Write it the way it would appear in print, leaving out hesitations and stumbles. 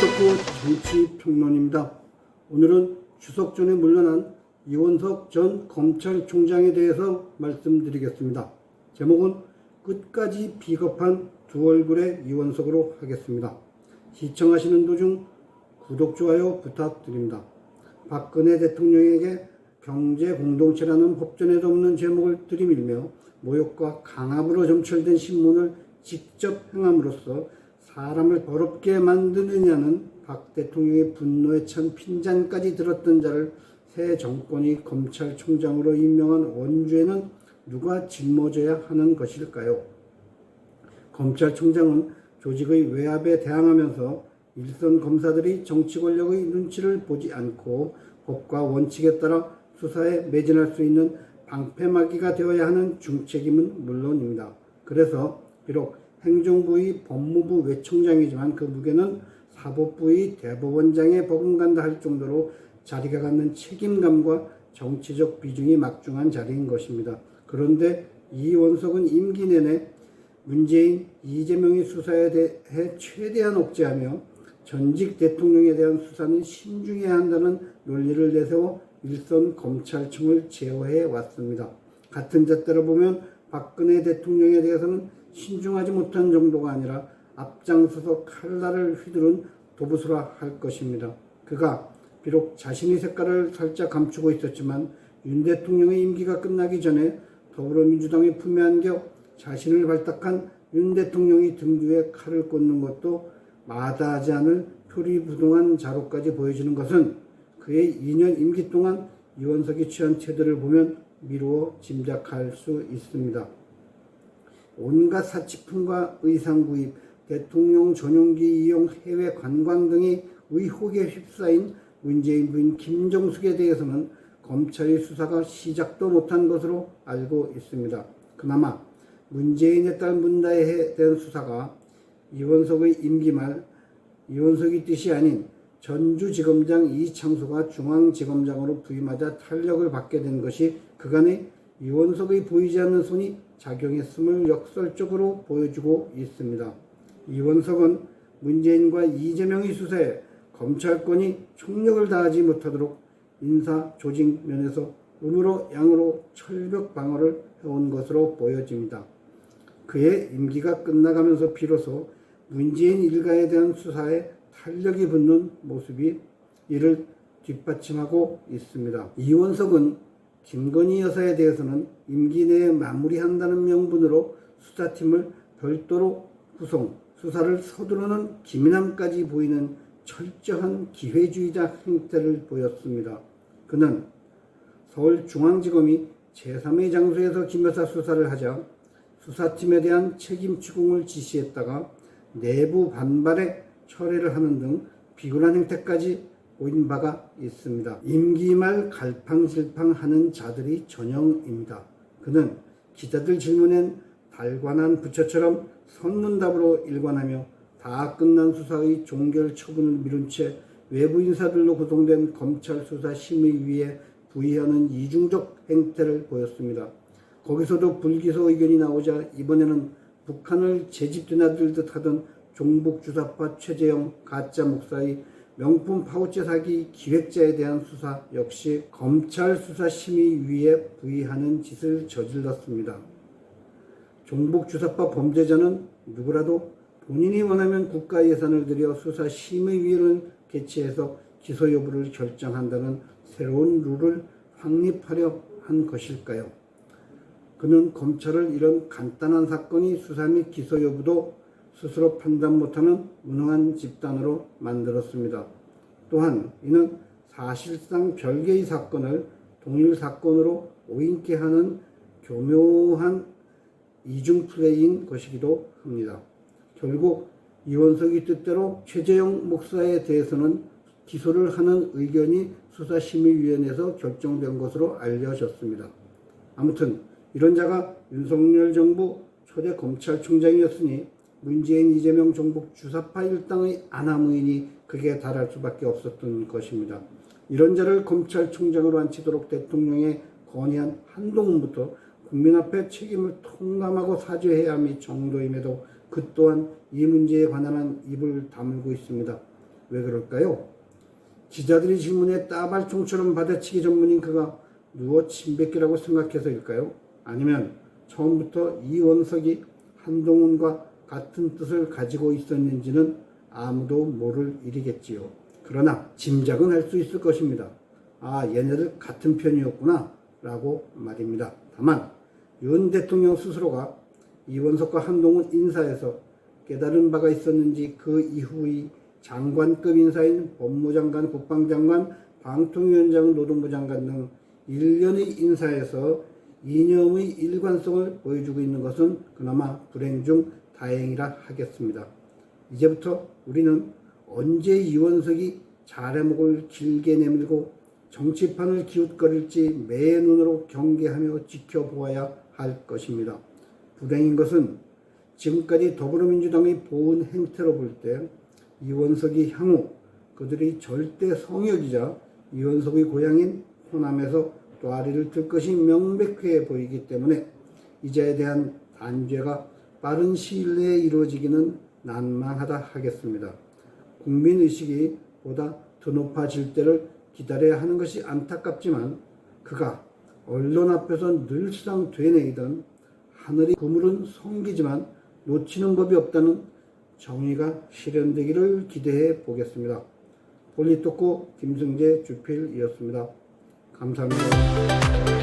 덕후 정치평론입니다. 오늘은 추석 전에 물러난 이원석 전 검찰총장에 대해서 말씀드리겠습니다. 제목은 끝까지 비겁한 두 얼굴의 이원석으로 하겠습니다. 시청하시는 도중 구독, 좋아요 부탁드립니다. 박근혜 대통령에게 경제공동체라는 법전에도 없는 제목을 들이밀며 모욕과 강압으로 점철된 신문을 직접 행함으로써 사람을 더럽게 만드느냐는 박 대통령의 분노에 찬 핀잔까지 들었던 자를 새 정권이 검찰총장으로 임명한 원주에는 누가 짊어져야 하는 것일까요? 검찰총장은 조직의 외압에 대항하면서 일선 검사들이 정치 권력의 눈치를 보지 않고 법과 원칙에 따라 수사에 매진할 수 있는 방패막이가 되어야 하는 중책임은 물론입니다. 그래서 비록 행정부의 법무부 외청장이지만 그 무게는 사법부의 대법원장에 버금간다 할 정도로 자리가 갖는 책임감과 정치적 비중이 막중한 자리인 것입니다. 그런데 이원석은 임기 내내 문재인, 이재명의 수사에 대해 최대한 억제하며 전직 대통령에 대한 수사는 신중해야 한다는 논리를 내세워 일선 검찰청을 제어해 왔습니다. 같은 잣대로 보면 박근혜 대통령에 대해서는 신중하지 못한 정도가 아니라 앞장서서 칼날을 휘두른 도부수라 할 것입니다. 그가 비록 자신의 색깔을 살짝 감추고 있었지만 윤 대통령의 임기가 끝나기 전에 더불어민주당의 품에 안겨 자신을 발탁한 윤 대통령이 등 뒤에 칼을 꽂는 것도 마다하지 않을 표리부동한 자로까지 보여지는 것은 그의 2년 임기 동안 이원석이 취한 태도를 보면 미루어 짐작할 수 있습니다. 온갖 사치품과 의상 구입, 대통령 전용기 이용 해외 관광 등의 의혹에 휩싸인 문재인 부인 김정숙에 대해서는 검찰의 수사가 시작도 못한 것으로 알고 있습니다. 그나마 문재인의 딸 문다혜에 대한 수사가 이원석의 임기 말 이원석의 뜻이 아닌 전주지검장 이창수가 중앙지검장으로 부임하자 탄력을 받게 된 것이 그간의 이원석의 보이지 않는 손이 작용했음을 역설적으로 보여주고 있습니다. 이원석은 문재인과 이재명의 수사에 검찰권이 총력을 다하지 못하도록 인사 조직 면에서 음으로 양으로 철벽 방어를 해온 것으로 보여집니다. 그의 임기가 끝나가면서 비로소 문재인 일가에 대한 수사에 탄력이 붙는 모습이 이를 뒷받침하고 있습니다. 이원석은 김건희 여사에 대해서는 임기 내에 마무리한다는 명분으로 수사팀을 별도로 구성, 수사를 서두르는 기민함까지 보이는 철저한 기회주의자 행태를 보였습니다. 그는 서울중앙지검이 제3의 장소에서 김 여사 수사를 하자 수사팀에 대한 책임 추궁을 지시했다가 내부 반발에 철회를 하는 등 비굴한 행태까지 보인 바가 있습니다. 임기 말 갈팡질팡하는 자들이 전형입니다. 그는 기자들 질문엔 달관한 부처처럼 선문답으로 일관하며 다 끝난 수사의 종결 처분을 미룬 채 외부 인사들로 구성된 검찰 수사심의위에 부의하는 이중적 행태를 보였습니다. 거기서도 불기소 의견이 나오자 이번에는 북한을 제집 드나들듯 하던 종북주사파 최재형 가짜 목사의 명품 파우치 사기 기획자에 대한 수사 역시 검찰 수사심의위에 부의하는 짓을 저질렀습니다. 종북주사파 범죄자는 누구라도 본인이 원하면 국가 예산을 들여 수사심의위를 개최해서 기소 여부를 결정한다는 새로운 룰을 확립하려 한 것일까요? 그는 검찰을 이런 간단한 사건이 수사 및 기소 여부도 스스로 판단 못하는 무능한 집단으로 만들었습니다. 또한 이는 사실상 별개의 사건을 동일 사건으로 오인케 하는 교묘한 이중 플레이인 것이기도 합니다. 결국 이원석의 뜻대로 최재형 목사에 대해서는 기소를 하는 의견이 수사심의위원회에서 결정된 것으로 알려졌습니다. 아무튼 이런 자가 윤석열 정부 초대 검찰총장이었으니 문재인, 이재명 종북 주사파 일당의 아나무인이 극에 달할 수밖에 없었던 것입니다. 이런 자를 검찰총장으로 앉히도록 대통령에 건의한 한동훈부터 국민 앞에 책임을 통감하고 사죄해야 함이 정도임에도 그 또한 이 문제에 관한 입을 다물고 있습니다. 왜 그럴까요? 기자들이 질문에 따발총처럼 받아치기 전문인 그가 누워 침뱉기라고 생각해서일까요? 아니면 처음부터 이원석이 한동훈과 같은 뜻을 가지고 있었는지는 아무도 모를 일이겠지요. 그러나 짐작은 할 수 있을 것입니다. 아, 얘네들 같은 편이었구나 라고 말입니다. 다만 윤 대통령 스스로가 이원석과 한동훈 인사에서 깨달은 바가 있었는지 그 이후의 장관급 인사인 법무장관, 국방장관, 방통위원장, 노동부 장관 등 일련의 인사에서 이념의 일관성을 보여주고 있는 것은 그나마 불행 중 다행이라 하겠습니다. 이제부터 우리는 언제 이원석이 잘해먹을 길게 내밀고 정치판을 기웃거릴지 매 눈으로 경계하며 지켜보아야 할 것입니다. 불행인 것은 지금까지 더불어민주당의 보은 행태로 볼 때 이원석이 향후 그들의 절대 성역이자 이원석의 고향인 호남에서 또아리를 들 것이 명백해 보이기 때문에 이제에 대한 단죄가 빠른 시일 내에 이루어지기는 난망하다 하겠습니다. 국민의식이 보다 더 높아질 때를 기다려야 하는 것이 안타깝지만 그가 언론 앞에서 늘상 되뇌이던 하늘이 그물은 성기지만 놓치는 법이 없다는 정의가 실현되기를 기대해 보겠습니다. 폴리토코 김승재 주필이었습니다. 감사합니다.